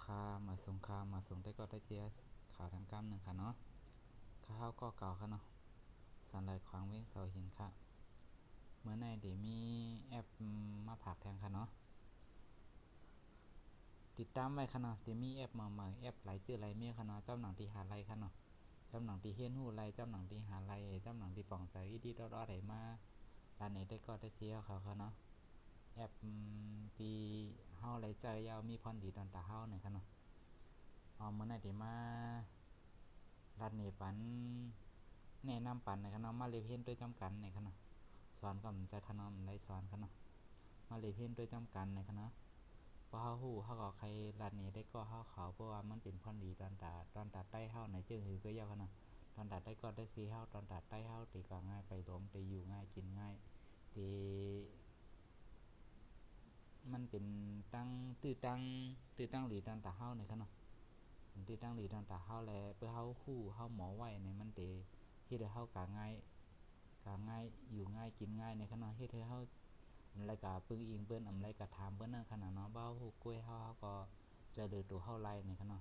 ข่าวมาส่งข่าวมาส่งได้ก็ได้เชียข่าวทางการหนึ่งค่ะเนาะข่าวก็เก่าค่ะเนาะสันไหลขวางเว้งเสาหินค่ะเมื่อในเดี๋ยวมีแอปมาผักแทงค่ะเนาะติดตามไว้ค่ะเนาะเดี๋ยวมีแอปมาใหม่แอปไหลจื้อไหลเมียค่ะเนาะเจ้าหนังที่หาไรค่ะเนาะเจ้าหนังที่เฮียนหูไรเจ้าหนังที่หาไรเจ้าหนังที่ป่องใจดีดอดไหลมาร้านไหนได้ก็ได้เชียเขาค่ะเนาะแอปปีเฮาไหลใจยาวมีพรดีตอนตาเฮาเนี่ยค่ะเนาะเมื่อไหร่เดี๋ยวมาร้านนี้ปันแนะนำปันในคณะมาเลเพียนด้วยจำกันในคณะสอนกับใจคณะได้สอนคณะมาเลเพียนด้วยจำกันในคณะเพราะเขาหู้เขาก็ใครร้านนี้ได้ก็เขาเขาเพราะว่ามันเป็นพรดีตอนตัดใต้เฮาในจึงหือก็ยาวคณะตอนตัดได้ก็ได้ซีเฮาตอนตัดใต้เฮาตีก็ง่ายไปล้มตีอยู่ง่ายกินง่ายตีมันเป็นตื้อตั้งหลีตอนตาเฮาในคณะตื้อตั้งหลีตอนตาเฮาแลเพื่อเฮาคู่เฮาหมอไว้ในมันเตที่ได้เฮากาง่ายอยู่ง่ายกินง่ายในขณะเฮ็ดให้เฮาอะไรกะปึงอิงเปิ้นอะไรกะถามเปิ้นนั่นขนาดเนาะเบ้าฮู้กล้วยเฮาก็จะเดือตัวเฮาไล่ในขณะ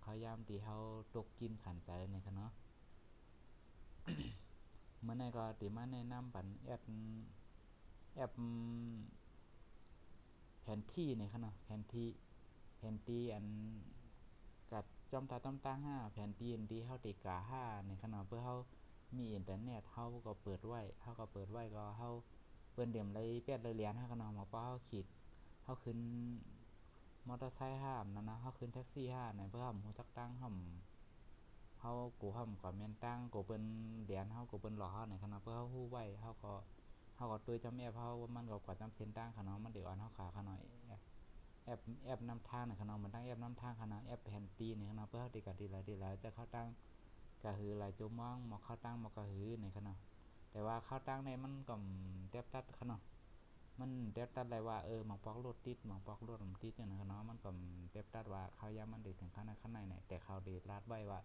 เขายามที่เฮาตกกินขันใจในขณะเมื่อไหร่ก็ติมาแนะนำปันแอปแผนที่ในขณะแผนที่อันกัดจอมตาต้อมตา5แผนที่อันที่เฮาติกา5ในขณะเพื่อเฮามีอินเทอร์เน็ตเฮาก็เปิดไว้ก็เฮาเปิ้นเดียมไรแปดเหรียญเฮาก็นำมาป้าเฮาขีดเฮาขึ้นมอเตอร์ไซค์ห้ามนั่นนะเฮาขึ้นแท็กซี่ห้าในเพื่อเฮาฮู้จักตั้งเฮากูเฮาก็แม่นตั้งกูเปิ้นเหรียญเฮากูเปิ้นหลอกเฮาในขณะเพื่อเฮาฮู้ไว้เฮาก็ตัวจำแอปเฮามันก็กว่าจำเส้นตั้งขนาดมันเดี๋ยวอันเฮาขาขนาดแอปนำทางในขนาดมันตั้งแอปนำทางขนาดแอปแผนที่ในขนาดเพื่อเฮาติกะดีหลายจะเข้าตั้งกะหือหลายจุมองมาเข้าตั้งมากะหือในขนาดแต่ว่าเข้าตั้งในมันก็แทบตัดขนาดมันแทบตัดได้ว่าหมองปอกรถติดหมองปอกรถมันติดจังนั้นเนาะมันก็แทบตัดว่าเขายามมันได้ถึงข้างในเนี่ยแต่เขาได้ลาดไว้ว่า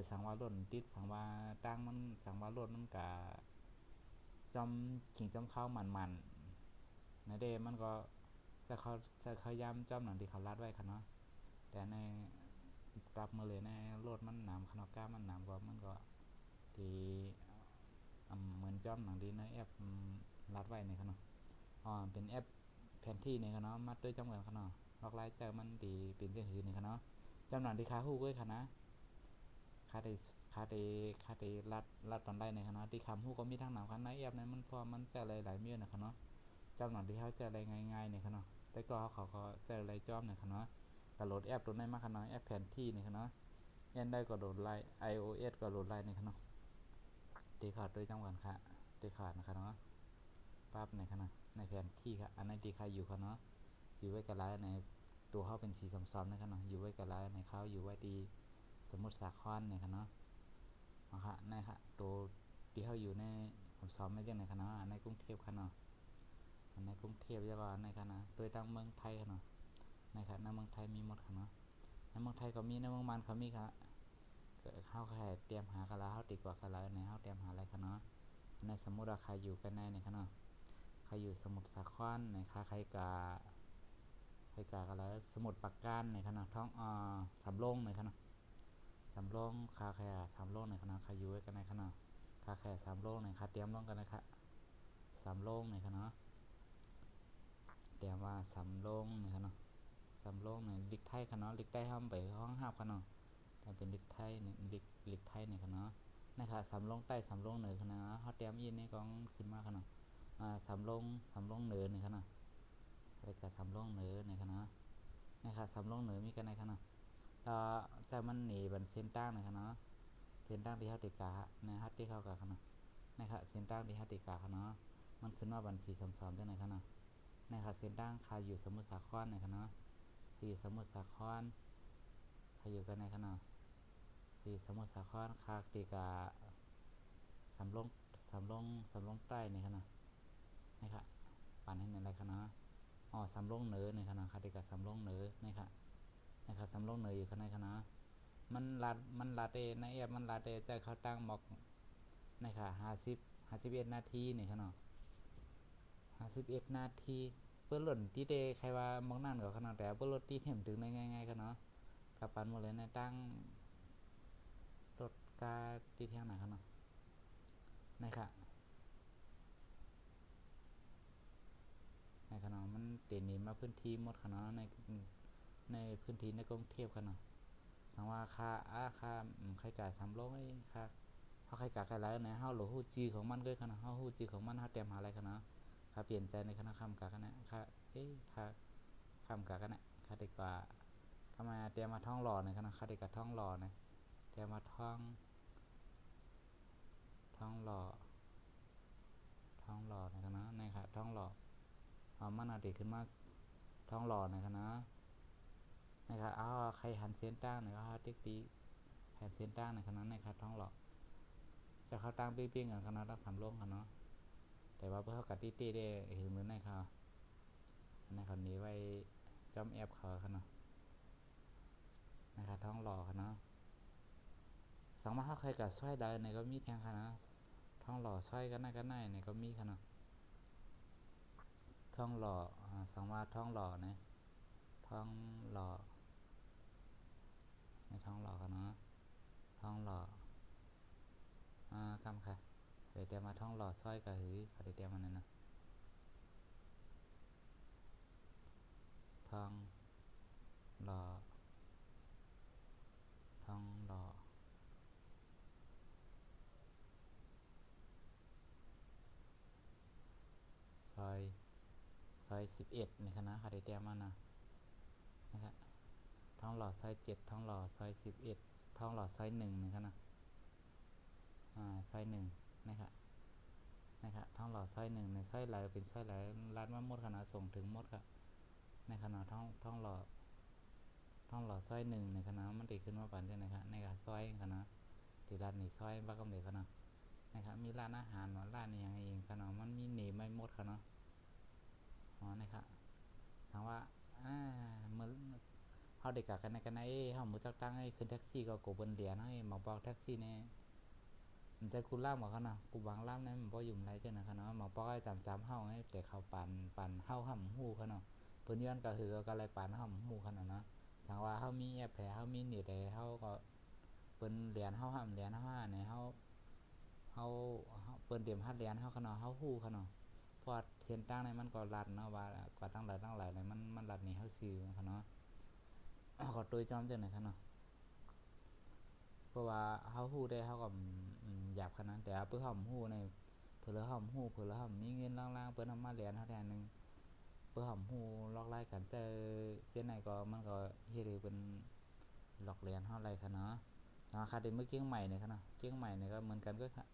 สังว่ารถติดสังว่าตั้งมันสังว่ารถมันกะจอมขิงจอมเข้ามันในเดมันก็จะเขายามจอมหนังที่เขาลาดไว้ค่ะเนาะแต่ในกลับมาเลยในรถมันหนามขนาดก้ามันหนามกว่ามันก็ที่เหมือนจอมหนังดีในแอปลาดไว้ในขนาดเป็นแอปแผนที่ในขนาดมัดด้วยจำกันขนาดลอกไล่เจอมันดีเป็นเจ้าหือในขนาดจำหนังที่คาฮู้ด้วยค่ะนะคาได้ลัดตอนได้ในคณะที่คำฮู้ก็มีทางหนาวคันในแอปนั้นมันพอมันจะหลายเมียนะคณะจำหนังที่เขาจะอะไรง่ายๆในคณะแต่ก็เขาก็จะอะไรจอมในคณะกระโหลดแอปตัวไหนมาคณะแอปแผนที่ในคณะAndroid ก็โหลดไลน์ iOS ก็โหลดไลน์ในคณะตีขาดด้วยจำกันค่ะตีขาดนะคะเนาะปั๊บในคณะในแผนที่ค่ะอันนั้นตีขาดอยู่ค่ะเนาะอยู่ไว้กับไลน์ในตัวเขาเป็นสีซ้ำๆในคณะอยู่ไว้กับไลน์ในเขาอยู่ไว้ดีสมุทรสาครในคณะนะคะนะครับตัวที่เขาอยู่ในผมซ้อมไม่ใช่ในคณะในกรุงเทพคณะในกรุงเทพแล้วก็ในคณะโดยตั้งเมืองไทยคณะในคณะเมืองไทยมีหมดคณะในเมืองไทยก็มีในเมืองมันเขามีคณะเขาแค่เตรียมหากันแล้วเขาติดกว่ากันแล้วในเขาเตรียมหาอะไรคณะในสมมุติว่าใครอยู่กันในคณะใครอยู่สมุทรสาครในใครกากันแล้วสมุทรปราการในคณะท้องสำโรงในคณะสำโรงคาแคร์สำโรงในคณะใครอยู่กันในคณะคาแคร์สำโรงในคาเตรียมลงกันนะครับสำโรงในคณะเตรียมว่าสำโรงในคณะสำโรงในลิกไทยคณะลิกไทยห้ามไปห้องห้าคณะแต่เป็นลิกไทยในลิกไทยในคณะนะครับสำโรงใต้สำโรงเหนือคณะเขาเตรียมยินในกองขึ้นมาคณะสำโรงเหนือในคณะอะไรกับสำโรงเหนือในคณะนะครับสำโรงเหนือมีกันในคณะจะมันหนีบันเส้นตั้งนะครับเนาะเส้นตั้งที่ฮัตติกาในฮัตติเข้ากับคณะนะครับเส้นตั้งที่ฮัตติกาคณะมันขึ้นว่าบันสีสมๆด้วยคณะนะครับเส้นตั้งใครอยู่สมุทรสาครในคณะที่สมุทรสาครใครอยู่กันในคณะที่สมุทรสาครคาติกาสำโรงสำโรงใต้ในคณะนะครับปั่นให้ในอะไรคณะสำโรงเหนือในคณะคาติกาสำโรงเหนือนะครับสำโรงเหนืออยู่ข้างในคณะมันลาเตในแอปมันลาเตใจเขาตั้งบอกนะครับ51 นาทีนี่ครับเนาะ51 นาที เปิ้นหล่นที่เดใครว่ามองนั่นก็ขนาดแต่เปิ้นรถที่เห็มถึงได้ง่ายๆกันเนาะกับปันหมดเลยในตั้งรถกาที่เที่ยงไหนกันเนาะนะครับในขนาดมันเต็มนี้มาพื้นที่หมดขนาดในพื้นที่ในกรุงเทพขนาดสังว่าค่าใครจ่าย3โลกค่าเขาใครจ่ายใครไรเนี่ยเฮาหลฮู้จีของมันก็ขนาดเฮาฮู้จีของมันเฮาเตรียมหาอะไรขนาดค่าเปลี่ยนใจในคณะคำกากันนะค่าค่าคำกากันนะค่าดีกว่าเข้ามาเตรียมมาท่องหล่อในคณะค่าดีกว่าท่องหล่อนะเตรียมมาท่องหล่อในคณะในค่ะท่องหล่อเอามันอาติขึ้นมาท่องหล่อในคณะนะครับเอาใครหันเส้นตั้งนะครับติ๊กตีหันเส้นตั้งในคณะในค่ะท่องหล่อจะเขาตั้งเปี้ยงๆกันคณะรักสามโลกค่ะเนาะแต่ว่าเพื่อเขากัดตี้ได้เห็นเหมือนในค่ะในคนนี้ไว้จอมแอบเขาค่ะเนาะนะครับท่องหล่อค่ะเนาะสองมาเขาใครกัดสร้อยได้ในก็มีแทงค่ะนะท่องหล่อสร้อยกันได้ในก็มีค่ะเนาะท่องหล่อสองมาท่องหล่อนะท่องหล่อในท่องหล่อกันเนาะท่องหล่อคำค่ะเดี๋ยวเตรียมมาท่องหล่อสร้อยกับหือเขาเดี๋ยวเตรียมมันนั่นนะท่องหล่อท่องหล่อซอย11ในคณะเขาเดี๋ยวเตรียมมันนะครับท่องหล่อซอย7ท่องหล่อซอย11ท่องหล่อซอย1ในคณะซอย1นะครับท่องหล่อซอย1ในซอยไหลเป็นซอยไหลร้านว่าหมดคณะส่งถึงหมดครับในคณะท่องหล่อซอย1ในคณะมันตีขึ้นมาปั่นใช่ไหมครับในการซอยคณะตีร้านนี้ซอยบ้ากำเนิดคณะนะครับมีร้านอาหารร้านอย่างเองคณะมันมีหนีไม่หมดคณะนะครับถามว่าเมื่อเขาเด็กกันในเขาหมูจักตั้งให้ขึ้นแท็กซี่ก็กบนเหรียญให้หมอบอกแท็กซี่เนี่ยมันจะคุณล่ามหมอเขานะกูบางล่ามเนี่ยมันบ่ยุ่งไรเจ้านะเขาเนาะหมอบอกให้จำเฮาให้แต่เขาปั่นเฮาห้ำหูเขาเนาะเพิ่นย้อนก็คือก็เลยปั่นห้ำหูเขาเนาะถามว่าเฮามีแอปแผลเฮามีเน็ตแต่เฮาก็เปิ้นเหรียญเฮาห้ำเหรียญ5เนี่ยเฮาเปิ้นเตรียมฮัดเหรียญเฮาเขาเนาะเฮาฮู้เขาเนาะเพราะเทียนตั้งในมันก็รัดเนาะว่ากว่าตั้งหลายในมันรัดนี่เฮาซื้อเขาเนาะขอตัวจอมจังไหนเขาเนาะเพราะว่าเฮาฮู้ได้เฮาก็หยาบขนาดแต่เพิ่นเฮาฮู้ในเพิ่นเฮาฮู้เพิ่นเฮามีเงินล่างๆเพิ่นเอามาเหรียญเฮาแทนนึงเพิ่นเฮาฮู้ลอกไล่กันเจ้ไหนก็มันก็เฮ็ดให้เพิ่นหลอกเหรียญเฮาไรค่ะเนาะคาเดเมื่อเชียงใหม่เนี่ยค่ะเนาะเชียงใหม่เนี่ยก็เหมือนกันก็ค่ะ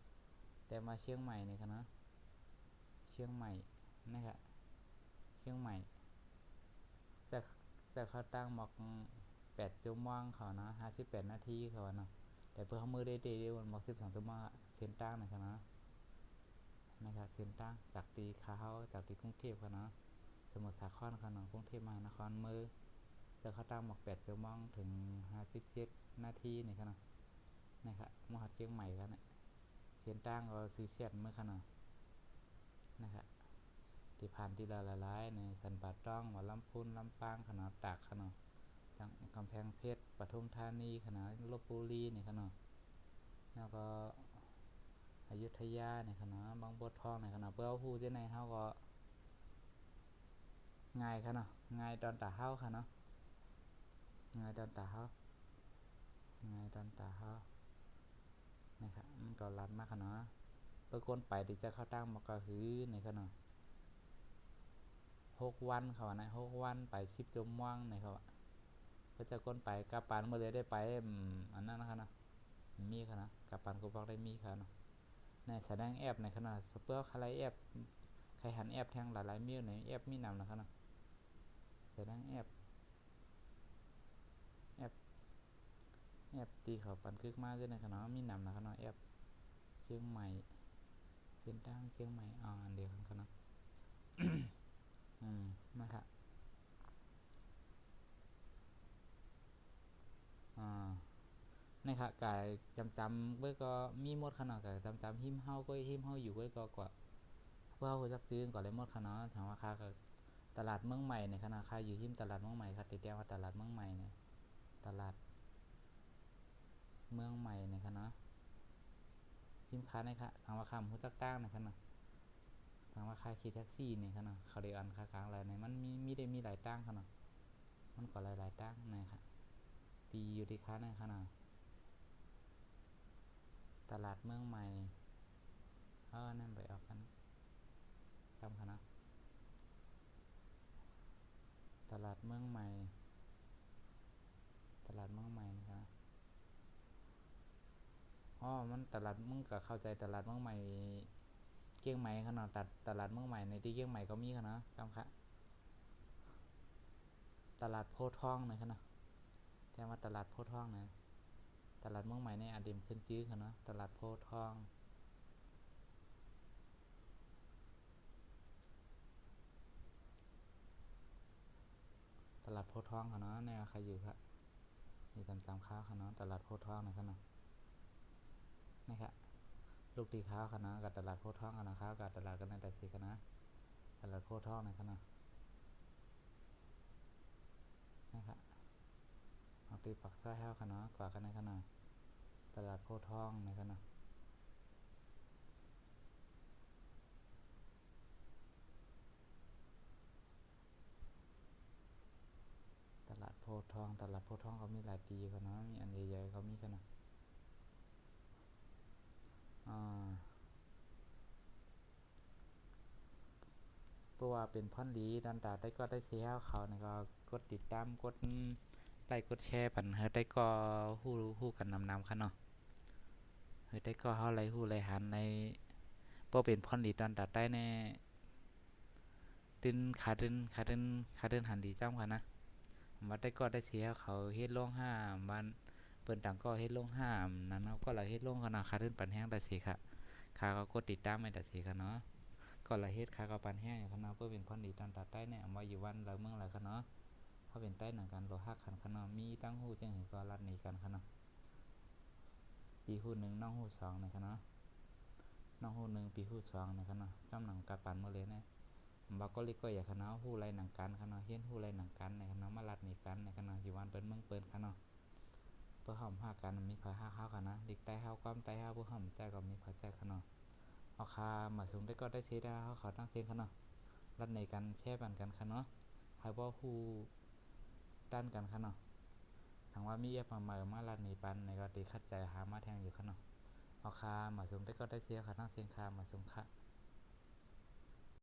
แต่มาเชียงใหม่เนี่ยค่ะเนาะเชียงใหม่นะครับเชียงใหม่จะเขาตั้งหมอก8 ชั่วโมงเขาเนาะ58 นาทีเขาเนาะแต่เพื่อเขามือได้มันหมอก12 ชั่วโมงเส้นตั้งนะครับเนาะนะครับเส้นตั้งจากตีเขาจากตีกรุงเทพเขาเนาะสมุทรสาครเขาเนาะกรุงเทพมหานครมือจะเขาตั้งหมอก8 ชั่วโมงถึง57 นาทีนี่ครับเนาะนะครับมหาเชียงใหม่กันเนี่ยเส้นตั้งก็ซื้อเสียดเมื่อขนาดนะครับที่ผ่านที่ละลายในสันป่าต้องหัวลำพูนลำปางขนาดตากขนาดจังกำแพงเพชรปทุมธานีขนาดลบบุรีนี่ขนาดแล้วก็อยุธยาเนี่ยขนาดบางบัวทองเนี่ยขนาดเพื่อผู้ที่ในเฮาก็ง่ายขนาดง่ายตอนตาเฮาค่ะเนาะง่ายตอนตาเฮานะครับมันก็รัดมากขนาดเพื่อคนไปที่จะเข้าตั้งมาก็คือในขนาด6 วันเขานะ6 วันไป10 ชั่วโมงในเขาก็จะก้นไปกาปันเมื่อเลยได้ไปอันนั้นนะครับนะมีค่ะนะกาปันกูบอกได้มีค่ะนะในแสดงแอปในขนาดเพื่อใครแอปใครหันแอปแทงหลายๆมิวในแอปมีนำนะครับนะแสดงแอปตีเขาปันคึกมากขึ้นในขนาดมีนำนะครับนะแอปเชียงใหม่เส้นตั้งเชียงใหม่อันเดียวกันนะนะครับนี่ค่ะกายจำไว้ก็มีหมดขนาดกายจำหิมเฮาก็หิมเฮาอยู่ไว้ก็กว่าเพื่อเขาจักซื้อก่อนเลยหมดขนาดถามว่าค่าก็ ตลาดเมืองใหม่ในขณะค่าอยู่หิมตลาดเมืองใหม่ครับติดแต้มว่าตลาดเมืองใหม่เนี่ยตลาดเมืองใหม่ในขณะหิมค้าในค่ะทางว่าคำหูจักตั้งในขณะทางว่าค่าขี่แท็กซี่ในขณะเขาได้อันค่ากลางอะไรในมันมีได้มีหลายตั้งขณะมันก็หลายตั้งนะครับตีอยู่ที่ค้าในขณะตลาดเมืองใหม่นั่นไปออกกันจำคณะตลาดเมืองใหม่ตลาดเมืองใหม่นะครับมันตลาดมึงก็เข้าใจตลาดเมืองใหม่เกี้ยงใหม่ขนาดตลาดเมืองใหม่ในที่เกี้ยงใหม่ก็มีขนาดจำค่ะตลาดโพธิ์ทองนะขนาดแต่ว่าตลาดโพธิ์ทองนะตลาดเมืองใหม่ในอดีตขึ้นชื่อขนาดตลาดโพธิ์ทองตลาดโพธิ์ทองขนาดเนี่ยใครอยู่ครับมีตำข้าวขนาดตลาดโพธิ์ทองนะขนาดนี่ครับลูกตีข้าวขนาดกับตลาดโพธิ์ทองขนาดข้าวกับตลาดกันในแต่สีขนาดตลาดโพธิ์ทองนะขนาดนี่ครับเอาตีปักซ่าแห้วขนาดกว่ากันในขนาดตลาดโพธิ์ทองในขนาดตลาดโพธิ์ทองตลาดโพธิ์ทองเขามีหลายตีกันนะมีอันใหญ่ๆเขามีกันนะเพราะว่าเป็นพ่อนดีดันตาได้ก็ได้เสียเขาเนี่ยก็กดติดตามกดไลค์กดแชร์ปันเฮได้ก็ฮู้กันนำค่ะเนาะเฮได้ก็เฮาไลฮู้ไลหันในบ่เป็นพ่อนดีดันตาได้แน่ตึนขาดึนหันดีจ้ำค่ะนะมาได้ก็ได้เสียเขาเฮ็ดลงห้ามบ้านเปิ้นต่างก็เฮ็ดลงห้ามนั่นเนาะก็ละเฮ็ดลงค่ะเนาะขาดึนปันแห้งแต่สิค่ะขาก็กดติดตามไม่แต่สิค่ะเนาะก็ละเฮ็ดขาก็ปันแห้งค่ะเนาะเพื่อเป็นพ่อนดีดันตาใต้เนี่ยมาอยู่วันละเมืองละค่ะเนาะเขาเป็นใต้หนังกันโลหักขันขนมมีตั้งหูจึงเห็นก็รัดหนีกันขนมปีหูหนึ่งน้องหูสองในขนมน้องหูหนึ่งปีหูสองในขนมจ้ำหนังกาปันเมื่อเลยเนี่ยบอกก็ลิก็อยากขนมหูไรหนังกันขนมเฮี้ยนหูไรหนังกันในขนมมารัดหนีกันในขนมอยู่วันเปิ้นเมืองเปิ้นขนมเพื่อหอมห้ากันมีพาห้าข้าวขนมดิกใต้ห้าวความใต้ห้าวผู้หอมใจก็มีพาใจขนมเอาคามาสูงได้ก็ได้เสียได้เขาตั้งเสียงขนมรัดหนีกันแช่บันกันขนมหายว่าหูด้านกันขนมทางว่ามีเอฟมาลานีปันในก็ตีคัดใจหามาแทงอยู่ขนมเอาคามาสูงได้ก็ได้เสียค่ะตั้งเสียงคามาสูงค่ะ